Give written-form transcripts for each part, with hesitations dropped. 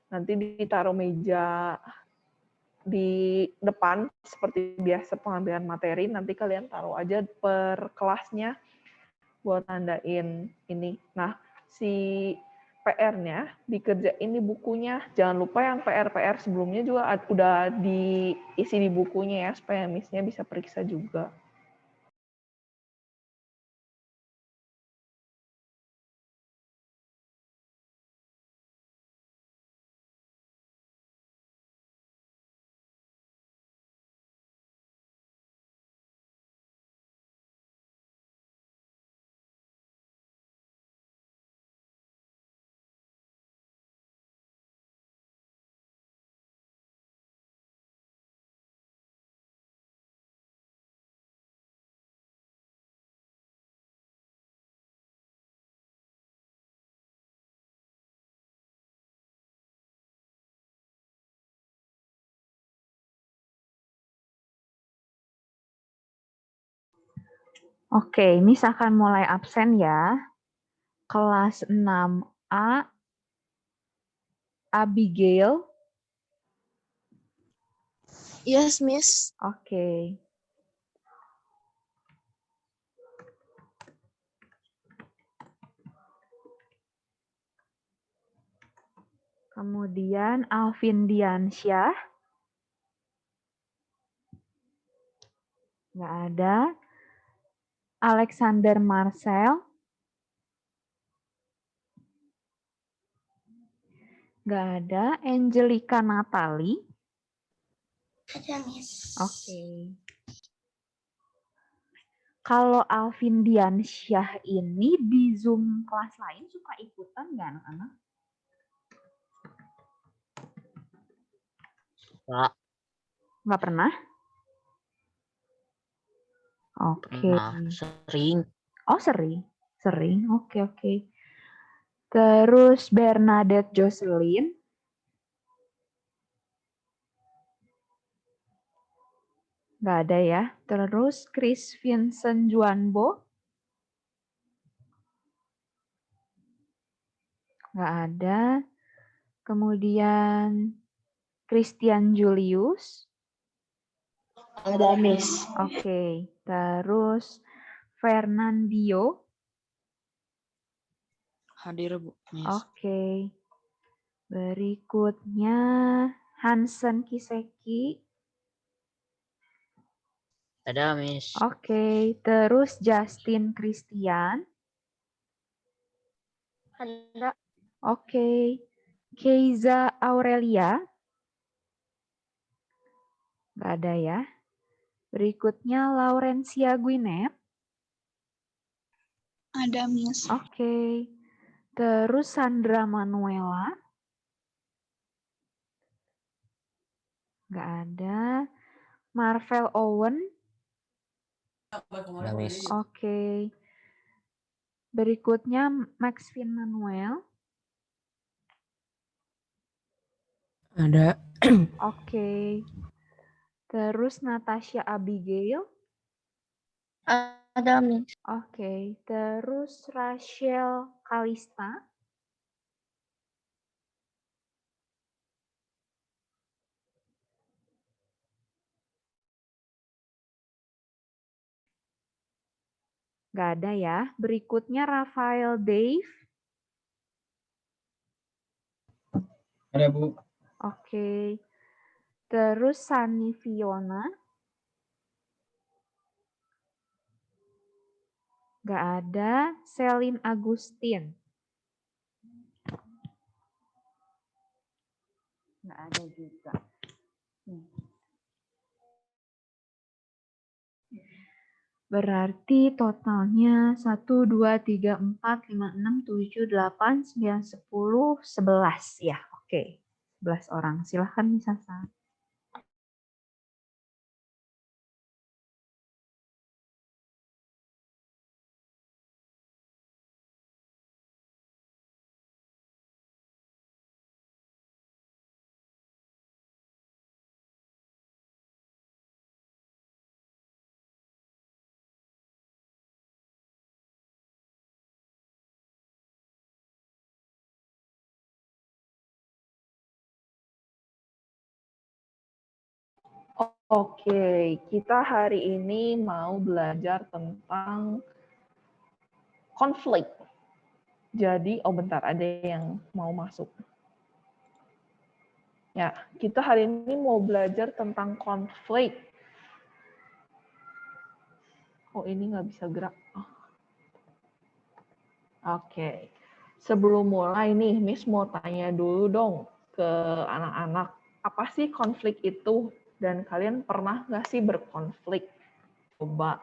Nanti ditaruh meja di depan seperti biasa pengambilan materi, nanti kalian taruh aja per kelasnya buat nandain ini. Nah, si PR-nya dikerjain di bukunya. Jangan lupa yang PR-PR sebelumnya juga udah diisi di bukunya ya, supaya miss-nya bisa periksa juga. Oke, Miss akan mulai absen ya. Kelas 6A, Abigail. Yes, Miss. Oke. Kemudian Alvin Diansyah. Nggak ada. Alexander Marcel. Nggak ada. Angelica Natali. Ada, Miss. Oke. Kalau Alvin Diansyah ini di Zoom kelas lain suka ikutan nggak anak-anak? Nggak. Nggak pernah? Oke. Pernah, sering. Oh, sering. Sering. Oke, oke. Terus Bernadette Jocelyn. Nggak ada ya. Terus Chris Vincent Juanbo. Nggak ada. Kemudian Christian Julius. Ada, Miss. Oke. Terus Fernandio. Hadir, Bu. Miss. Oke. Berikutnya Hansen Kiseki. Ada, Miss. Oke. Terus Justin Christian. Ada. Oke. Keiza Aurelia. Nggak ada ya. Berikutnya Laurencia Gwyneth. Ada, Miss. Oke. Terus Sandra Manuela. Nggak ada. Marvel Owen. Ada, Miss. Oke. Berikutnya Maxvin Manuel. Ada. Oke. Terus Natasha Abigail. Ada, Miss. Oke. Terus Rachel Kalista. Nggak ada ya. Berikutnya Rafael Dave. Ada, Bu. Oke. Terus Sunny Fiona. Nggak ada. Celine Agustin. Nggak ada juga. Berarti totalnya 1, 2, 3, 4, 5, 6, 7, 8, 9, 10, 11. Ya, oke. 11 orang. Silahkan Misasa. Oke, kita hari ini mau belajar tentang konflik. Jadi, bentar, ada yang mau masuk. Ya, kita hari ini mau belajar tentang konflik. Oh, ini nggak bisa gerak. Oh. Oke. Sebelum mulai nih, Miss mau tanya dulu dong ke anak-anak. Apa sih konflik itu? Dan kalian pernah nggak sih berkonflik? Coba.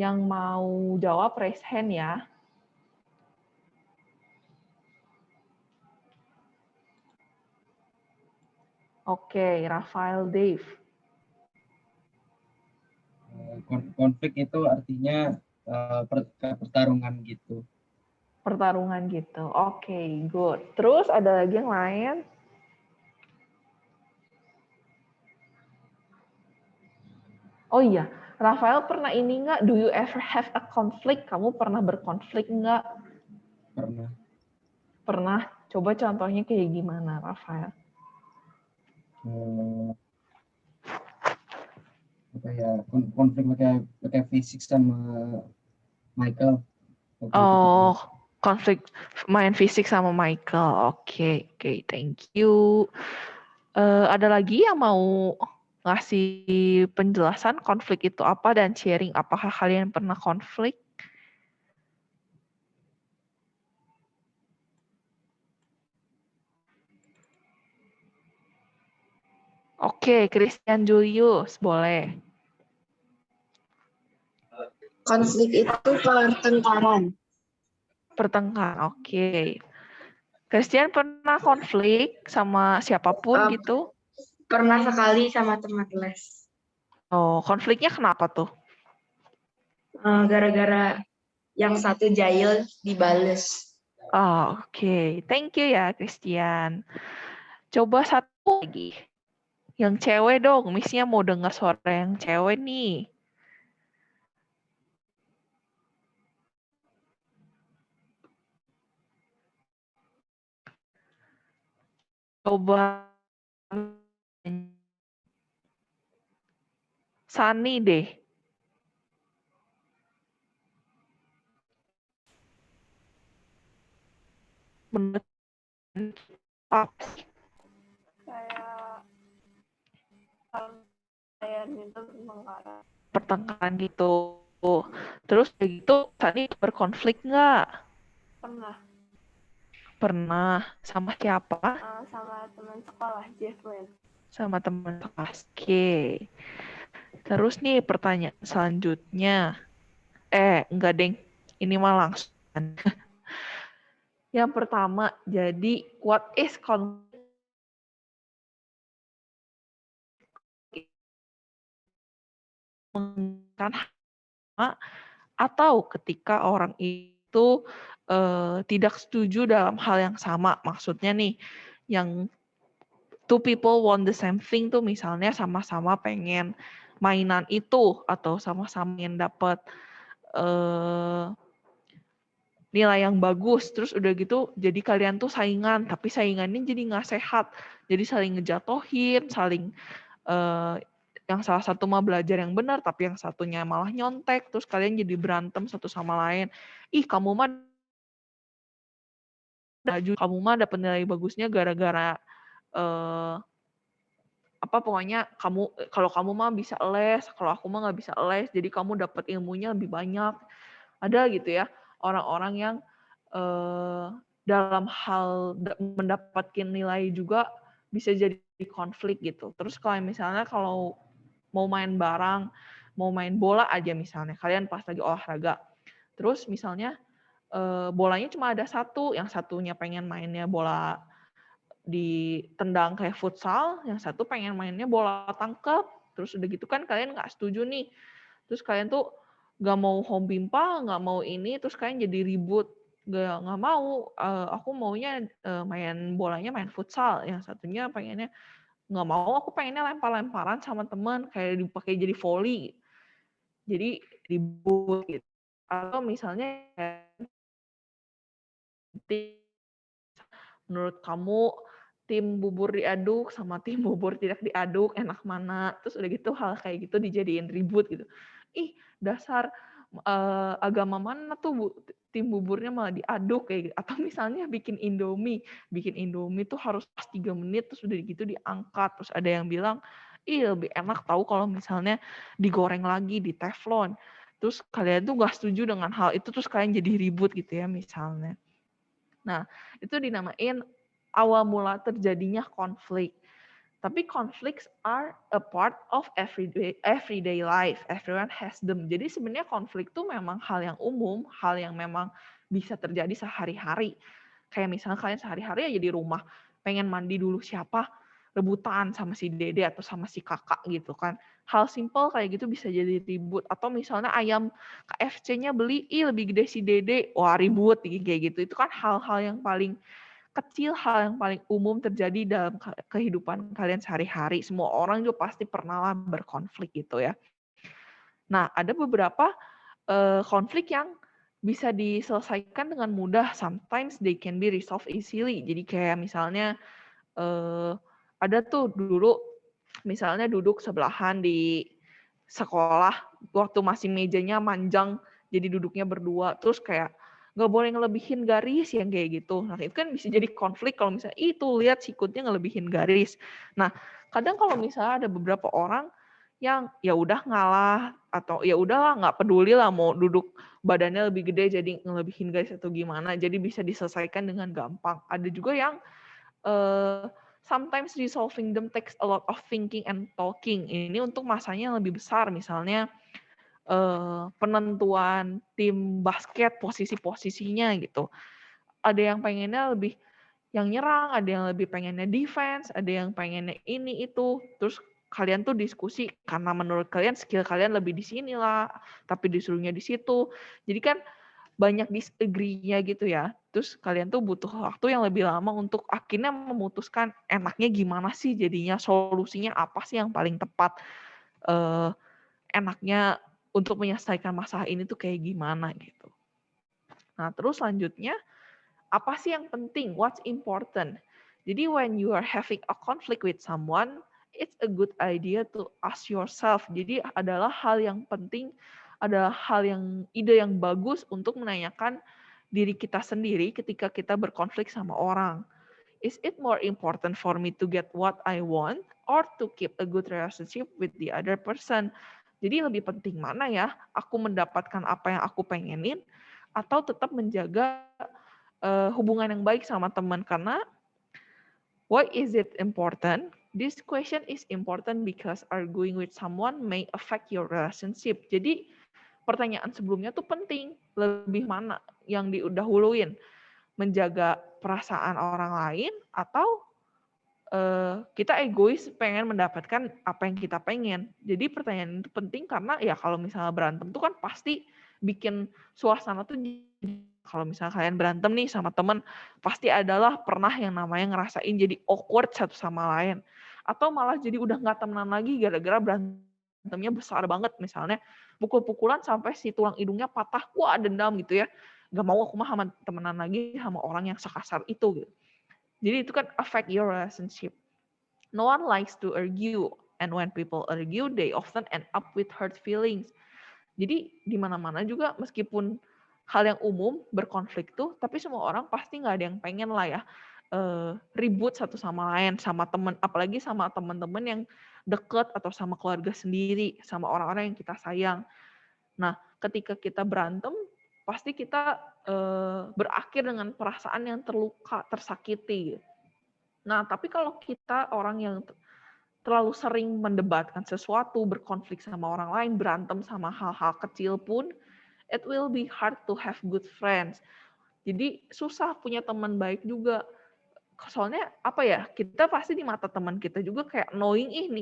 Yang mau jawab raise hand ya. Oke, Rafael Dave. Konflik itu artinya pertarungan gitu. Pertarungan gitu. Oke, good. Terus ada lagi yang lain? Oh iya, Rafael pernah ini nggak? Do you ever have a conflict? Kamu pernah berkonflik nggak? Pernah. Pernah. Coba contohnya kayak gimana, Rafael? Apa ya, konflik pakai fisik sama Michael. Oh, konflik main fisik sama Michael. Oke, thank you. Ada lagi yang mau ngasih penjelasan konflik itu apa dan sharing apakah kalian pernah konflik? Oke, Christian Julius, boleh. Konflik itu pertengkaran. Pertengkaran, oke. Christian pernah konflik sama siapapun gitu? Pernah sekali sama teman les. Oh, konfliknya kenapa tuh? Gara-gara yang satu jahil dibales. Oh, oke. Thank you ya, Christian. Coba satu lagi. Yang cewek dong, Miss-nya mau dengar suara yang cewek nih. Coba Sani deh. Menurut Kayak itu pertengkaran. pertengkaran gitu. Terus kayak gitu, Sani berkonflik nggak? Pernah Pernah. Sama siapa? sama teman sekolah Jefflin. Sama teman kelas. Oke. Terus nih pertanyaan selanjutnya. Enggak deng. Ini mah langsung. Yang pertama, jadi what is conflict? Atau ketika orang itu tidak setuju dalam hal yang sama. Maksudnya nih, yang two people want the same thing tuh misalnya sama-sama pengen mainan itu atau sama-sama ingin dapat nilai yang bagus, terus udah gitu jadi kalian tuh saingan, tapi saingannya jadi nggak sehat, jadi saling ngejatohin, saling yang salah satu mah belajar yang benar, tapi yang satunya malah nyontek, terus kalian jadi berantem satu sama lain. Ih, kamu mah dapat nilai bagusnya gara-gara apa pokoknya kalau kamu mah bisa les, kalau aku mah nggak bisa les, jadi kamu dapat ilmunya lebih banyak. Ada gitu ya orang-orang yang dalam hal mendapatkan nilai juga bisa jadi konflik gitu. Terus kalau mau main bareng, mau main bola aja misalnya, kalian pas lagi olahraga, terus misalnya bolanya cuma ada satu, yang satunya pengen mainnya bola ditendang kayak futsal, yang satu pengen mainnya bola tangkap, terus udah gitu kan kalian nggak setuju nih, terus kalian tuh nggak mau home bimpa, nggak mau ini, terus kalian jadi ribut, nggak mau, aku maunya main bolanya main futsal, yang satunya pengennya nggak mau, aku pengennya lempar-lemparan sama teman kayak dipakai jadi volley, jadi ribut gitu. Atau misalnya menurut kamu tim bubur diaduk sama tim bubur tidak diaduk, enak mana. Terus udah gitu hal kayak gitu dijadiin ribut gitu. Ih, dasar agama mana tuh tim buburnya malah diaduk kayak gitu. Atau misalnya bikin Indomie tuh harus pas 3 menit terus udah gitu diangkat. Terus ada yang bilang, ih lebih enak tahu kalau misalnya digoreng lagi di teflon. Terus kalian tuh gak setuju dengan hal itu, terus kalian jadi ribut gitu ya misalnya. Nah, itu dinamain awal mula terjadinya konflik. Tapi conflicts are a part of everyday life. Everyone has them. Jadi sebenarnya konflik itu memang hal yang umum, hal yang memang bisa terjadi sehari-hari. Kayak misalnya kalian sehari-hari aja di rumah, pengen mandi dulu siapa, rebutan sama si dede atau sama si kakak gitu kan. Hal simple kayak gitu bisa jadi ribut. Atau misalnya ayam KFC-nya beli, lebih gede si dede, wah ribut kayak gitu. Itu kan hal-hal yang paling kecil, hal yang paling umum terjadi dalam kehidupan kalian sehari-hari. Semua orang juga pasti pernah lah berkonflik gitu ya. Nah, ada beberapa konflik yang bisa diselesaikan dengan mudah. Sometimes they can be resolved easily. Jadi kayak misalnya ada tuh dulu misalnya duduk sebelahan di sekolah waktu masih mejanya manjang, jadi duduknya berdua, terus kayak nggak boleh ngelebihin garis yang kayak gitu. Nah, itu kan bisa jadi konflik kalau misalnya itu lihat sikutnya ngelebihin garis. Nah, kadang kalau misalnya ada beberapa orang yang ya udah ngalah atau ya udahlah nggak peduli lah mau duduk badannya lebih gede jadi ngelebihin garis atau gimana, jadi bisa diselesaikan dengan gampang. Ada juga yang sometimes resolving them takes a lot of thinking and talking. Ini untuk masanya yang lebih besar, misalnya penentuan tim basket posisi-posisinya gitu. Ada yang pengennya lebih yang nyerang, ada yang lebih pengennya defense, ada yang pengennya ini itu. Terus kalian tuh diskusi karena menurut kalian skill kalian lebih di sini lah, tapi disuruhnya di situ. Jadi kan banyak disagree-nya gitu ya. Terus kalian tuh butuh waktu yang lebih lama untuk akhirnya memutuskan enaknya gimana sih jadinya, solusinya apa sih yang paling tepat. Enaknya untuk menyelesaikan masalah ini tuh kayak gimana gitu. Nah, terus selanjutnya, apa sih yang penting? What's important? Jadi when you are having a conflict with someone, it's a good idea to ask yourself. Jadi adalah hal yang penting, adalah hal yang ide yang bagus untuk menanyakan diri kita sendiri ketika kita berkonflik sama orang. Is it more important for me to get what I want or to keep a good relationship with the other person? Jadi lebih penting mana ya? Aku mendapatkan apa yang aku pengenin atau tetap menjaga hubungan yang baik sama teman, karena why is it important? This question is important because arguing with someone may affect your relationship. Jadi pertanyaan sebelumnya tuh penting, lebih mana yang didahuluin, menjaga perasaan orang lain atau kita egois pengen mendapatkan apa yang kita pengen. Jadi pertanyaan itu penting karena ya kalau misalnya berantem tuh kan pasti bikin suasana tuh, kalau misalnya kalian berantem nih sama temen, pasti adalah pernah yang namanya ngerasain jadi awkward satu sama lain. Atau malah jadi udah nggak temenan lagi gara-gara berantemnya besar banget. Misalnya pukul-pukulan sampai si tulang hidungnya patah, wah dendam gitu ya. Gak mau aku mah sama temenan lagi sama orang yang sekasar itu gitu. Jadi itu kan affect your relationship. No one likes to argue, and when people argue, they often end up with hurt feelings. Jadi di mana-mana juga meskipun hal yang umum berkonflik tuh, tapi semua orang pasti nggak ada yang pengen lah ya ribut satu sama lain, sama temen, apalagi sama teman-teman yang deket atau sama keluarga sendiri, sama orang-orang yang kita sayang. Nah, ketika kita berantem, pasti kita berakhir dengan perasaan yang terluka, tersakiti. Nah, tapi kalau kita orang yang terlalu sering mendebatkan sesuatu, berkonflik sama orang lain, berantem sama hal-hal kecil pun, it will be hard to have good friends. Jadi susah punya teman baik juga. Soalnya apa ya, kita pasti di mata teman kita juga kayak annoying,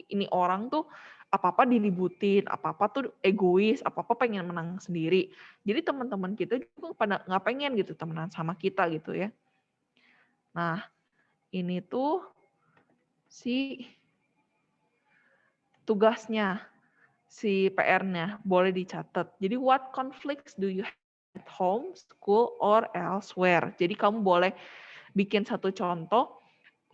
ini orang tuh apa-apa diributin, apa-apa tuh egois, apa-apa pengen menang sendiri. Jadi teman-teman kita juga pada nggak pengen gitu temenan sama kita gitu ya. Nah, ini tuh si tugasnya, si PR-nya, boleh dicatat. Jadi what conflicts do you have at home, school, or elsewhere? Jadi kamu boleh bikin satu contoh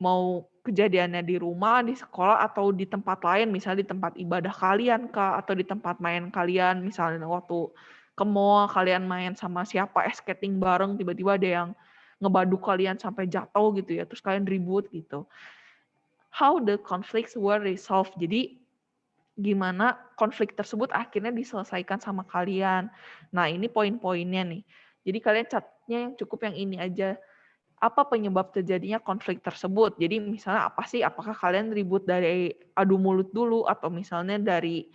mau kejadiannya di rumah, di sekolah, atau di tempat lain, misalnya di tempat ibadah kalian kah, atau di tempat main kalian, misalnya waktu ke mall kalian main sama siapa skating bareng, tiba-tiba ada yang ngebaduk kalian sampai jatuh gitu ya, terus kalian ribut gitu. How the conflicts were resolved. Jadi gimana konflik tersebut akhirnya diselesaikan sama kalian. Nah, ini poin-poinnya nih. Jadi kalian catnya yang cukup yang ini aja. Apa penyebab terjadinya konflik tersebut? Jadi misalnya apa sih? Apakah kalian ribut dari adu mulut dulu atau misalnya dari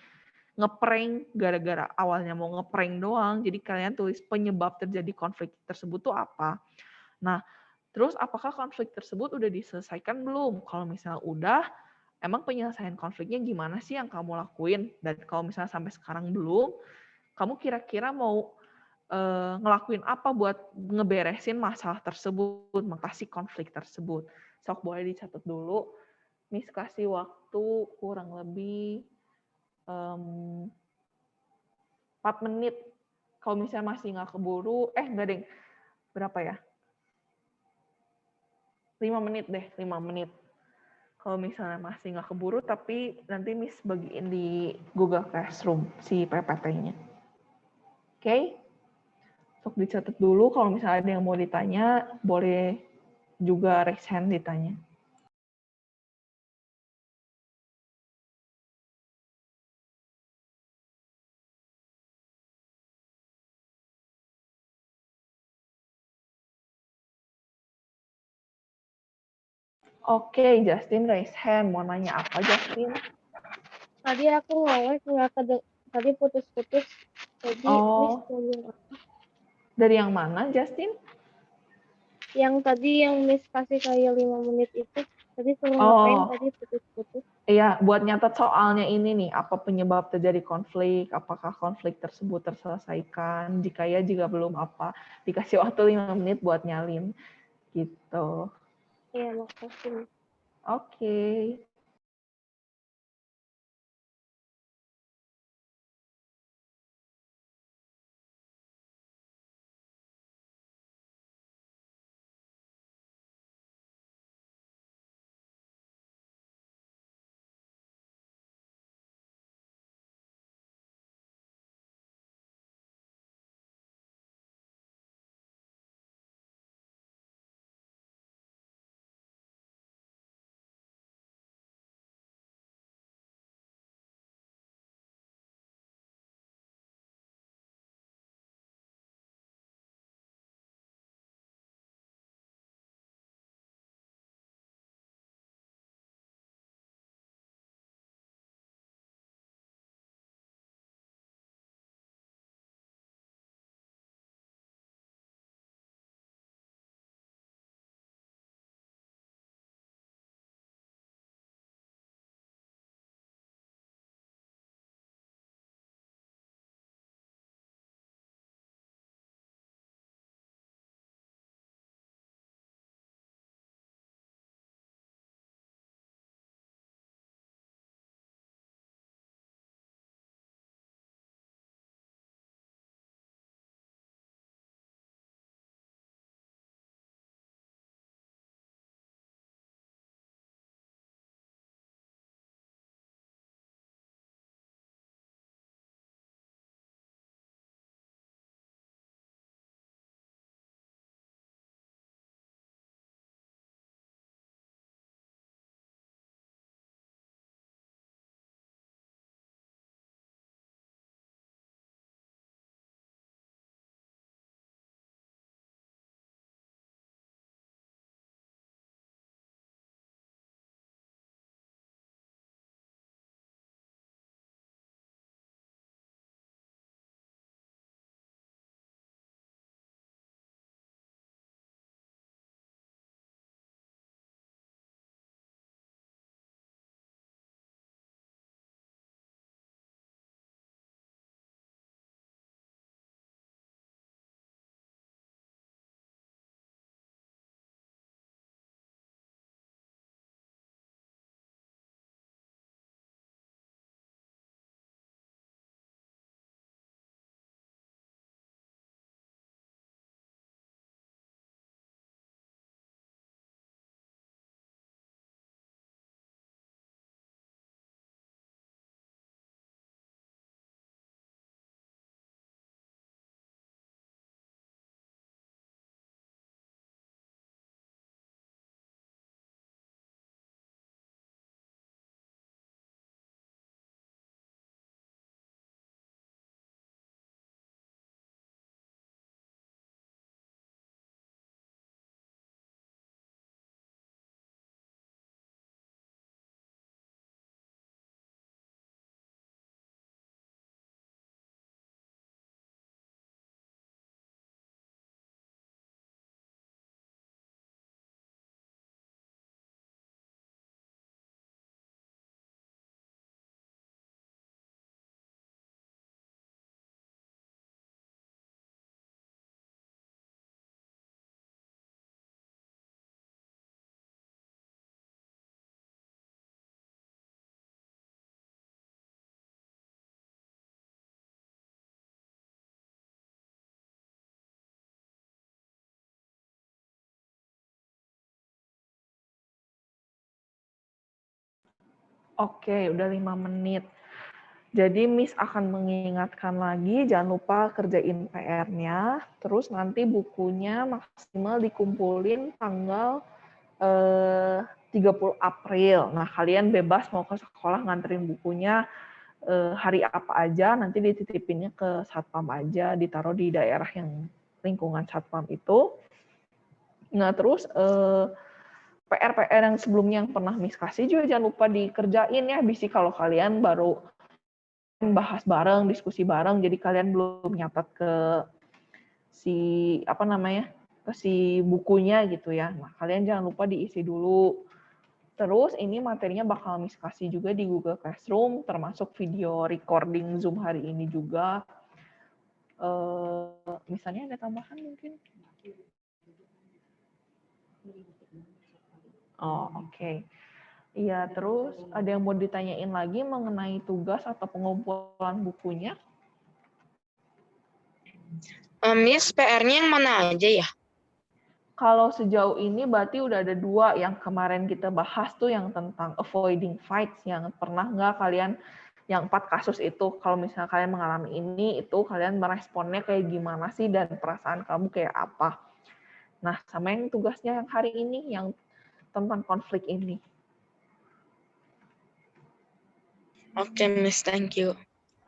ngeprank gara-gara awalnya mau ngeprank doang. Jadi kalian tulis penyebab terjadi konflik tersebut tuh apa? Nah, terus apakah konflik tersebut udah diselesaikan belum? Kalau misalnya udah, emang penyelesaian konfliknya gimana sih yang kamu lakuin? Dan kalau misalnya sampai sekarang belum, kamu kira-kira mau ngelakuin apa buat ngeberesin masalah tersebut, mengatasi konflik tersebut. Sok boleh dicatat dulu. Miss kasih waktu kurang lebih 4 menit. Kalau misalnya masih nggak keburu, enggak deh, berapa ya? 5 menit deh, 5 menit. Kalau misalnya masih nggak keburu, tapi nanti Miss bagiin di Google Classroom si PPT-nya. Oke? Sok dicatat dulu, kalau misalnya ada yang mau ditanya, boleh juga raise hand ditanya. Oke, Justin raise hand. Mau nanya apa, Justin? Tadi aku nggak tadi putus-putus. Jadi Miss Oh, ngomong apa? dari yang mana, Justin? Yang tadi yang Miss kasih kayak 5 menit itu. Tadi suruh ngapain Oh, tadi putus-putus. iya, buat nyatet soalnya ini nih, apa penyebab terjadi konflik, apakah konflik tersebut terselesaikan, jika ya, jika belum apa, dikasih waktu 5 menit buat nyalin, gitu. Iya, makasih. Oke. Oke, udah 5 menit. Jadi Miss akan mengingatkan lagi, jangan lupa kerjain PR-nya, terus nanti bukunya maksimal dikumpulin tanggal 30 April. Nah, kalian bebas mau ke sekolah nganterin bukunya hari apa aja, nanti dititipinnya ke Satpam aja, ditaruh di daerah yang lingkungan Satpam itu. Nah, terus PR-PR yang sebelumnya yang pernah Miss kasih juga jangan lupa dikerjain ya, bisi kalau kalian baru bahas bareng, diskusi bareng, jadi kalian belum nyatat ke si ke si bukunya gitu ya. Nah, kalian jangan lupa diisi dulu. Terus ini materinya bakal Miss kasih juga di Google Classroom, termasuk video recording Zoom hari ini juga. Misalnya ada tambahan mungkin? Oh, oke. Iya, terus ada yang mau ditanyain lagi mengenai tugas atau pengumpulan bukunya? Miss, PR-nya yang mana aja ya? Kalau sejauh ini berarti udah ada 2 yang kemarin kita bahas tuh yang tentang avoiding fights, yang pernah nggak kalian, yang 4 kasus itu, kalau misalnya kalian mengalami ini, itu kalian meresponnya kayak gimana sih dan perasaan kamu kayak apa. Nah, sama yang tugasnya yang hari ini, yang tentang konflik ini. Oke, Miss, thank you.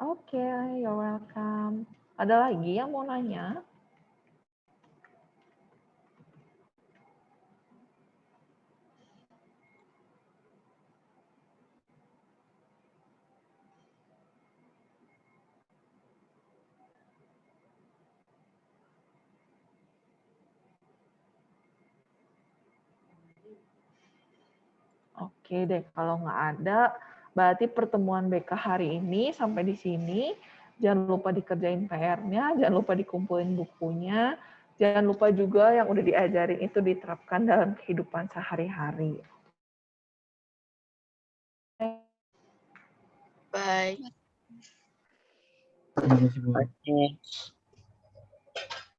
Oke, you're welcome. Ada lagi yang mau nanya? Oke deh, kalau nggak ada, berarti pertemuan BK hari ini sampai di sini. Jangan lupa dikerjain PR-nya, jangan lupa dikumpulin bukunya, jangan lupa juga yang udah diajarin itu diterapkan dalam kehidupan sehari-hari. Bye. Terima kasih, Bu. Oke.